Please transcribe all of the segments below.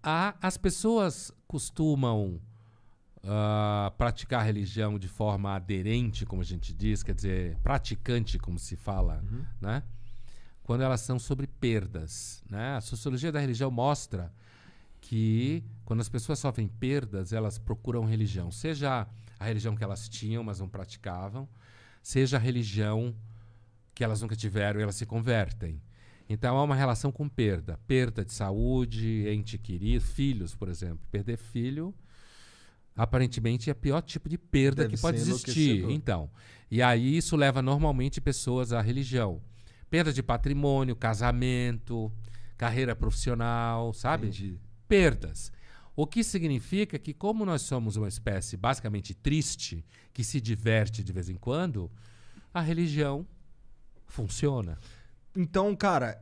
As pessoas costumam praticar a religião de forma aderente, como a gente diz, quer dizer, praticante, como se fala, né? Quando elas são sobre perdas, né? A sociologia da religião mostra que quando as pessoas sofrem perdas, elas procuram religião, seja a religião que elas tinham, mas não praticavam, seja a religião que elas nunca tiveram e elas se convertem. Então há uma relação com perda. Perda de saúde, ente querido, filhos, por exemplo. Perder filho, aparentemente, é o pior tipo de perda que pode existir. Então, e aí isso leva normalmente pessoas à religião. Perda de patrimônio, casamento, carreira profissional, sabe? Entendi. Perdas. O que significa que, como nós somos uma espécie basicamente triste, que se diverte de vez em quando, a religião funciona. Então, cara,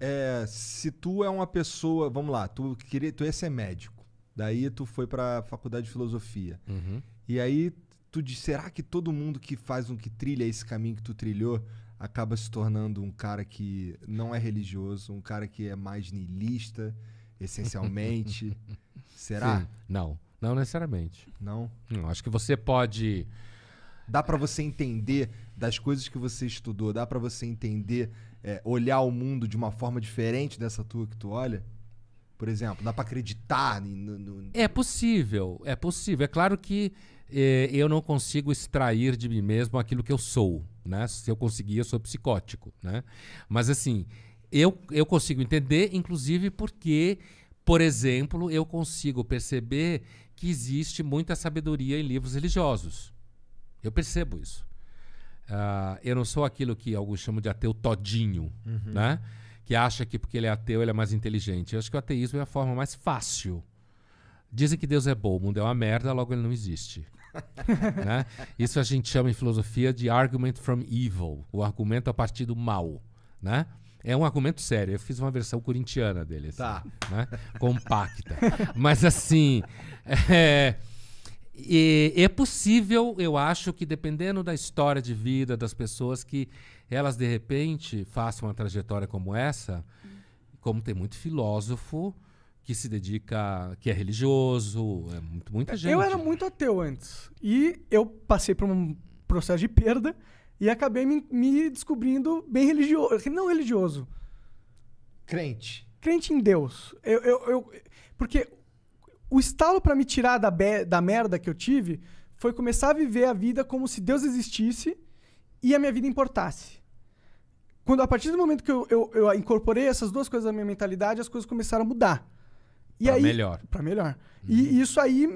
se tu é uma pessoa... Vamos lá, tu ia ser médico. Daí tu foi pra faculdade de filosofia. E aí tu diz, será que todo mundo que trilha esse caminho que tu trilhou acaba se tornando um cara que não é religioso, um cara que é mais niilista, essencialmente? Será? Sim. Não necessariamente. Não? Não, acho que você pode... Dá pra você entender das coisas que você estudou, dá pra você entender, olhar o mundo de uma forma diferente dessa tua que tu olha? Por exemplo, dá pra acreditar no... É possível, é possível. É claro que eu não consigo extrair de mim mesmo aquilo que eu sou, né? Se eu conseguir, eu sou psicótico, né? Mas assim, eu consigo entender, inclusive porque, por exemplo, eu consigo perceber que existe muita sabedoria em livros religiosos. Eu percebo isso. Eu não sou aquilo que alguns chamam de ateu todinho, né? Que acha que porque ele é ateu ele é mais inteligente. Eu acho que o ateísmo é a forma mais fácil. Dizem que Deus é bom, o mundo é uma merda, logo ele não existe. Né? Isso a gente chama em filosofia de argument from evil, o argumento a partir do mal. Né? É um argumento sério. Eu fiz uma versão corintiana dele. Assim, Tá. né? Compacta. Mas assim... é possível, eu acho, que dependendo da história de vida das pessoas, que elas de repente façam uma trajetória como essa, como tem muito filósofo que se dedica, que é religioso, muita gente. Eu era muito ateu antes. E eu passei por um processo de perda e acabei me descobrindo bem religioso. Não religioso. Crente. Crente em Deus. Porque o estalo pra me tirar da merda que eu tive foi começar a viver a vida como se Deus existisse e a minha vida importasse. A partir do momento que eu incorporei essas duas coisas na minha mentalidade, as coisas começaram a mudar. Pra melhor. E isso aí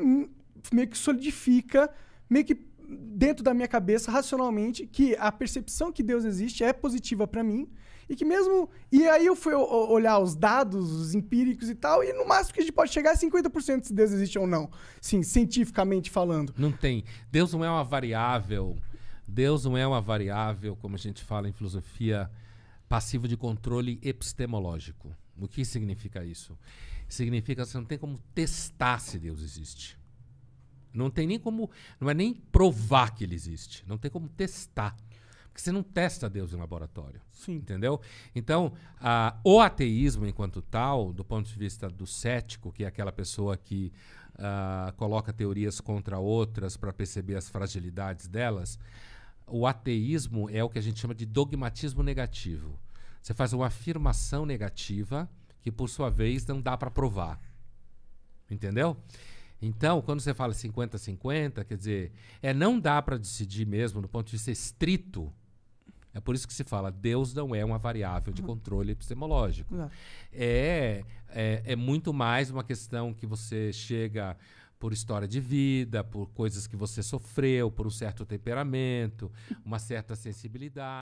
meio que solidifica, meio que dentro da minha cabeça, racionalmente, que a percepção que Deus existe é positiva pra mim. E que mesmo... E aí eu fui olhar os dados, os empíricos e tal, e no máximo que a gente pode chegar é 50% se Deus existe ou não. Sim, cientificamente falando. Não tem. Deus não é uma variável. Deus não é uma variável, como a gente fala em filosofia, passiva de controle epistemológico. O que significa isso? Significa que você não tem como testar se Deus existe. Não tem nem como... Não é nem provar que ele existe. Não tem como testar. Porque você não testa Deus em laboratório. Sim. Entendeu? Então, o ateísmo enquanto tal, do ponto de vista do cético, que é aquela pessoa que coloca teorias contra outras para perceber as fragilidades delas, o ateísmo é o que a gente chama de dogmatismo negativo. Você faz uma afirmação negativa que, por sua vez, não dá para provar. Entendeu? Então, quando você fala 50-50, quer dizer, não dá para decidir mesmo, do ponto de vista estrito. É por isso que se fala, Deus não é uma variável de controle epistemológico. É muito mais uma questão que você chega por história de vida, por coisas que você sofreu, por um certo temperamento, uma certa sensibilidade.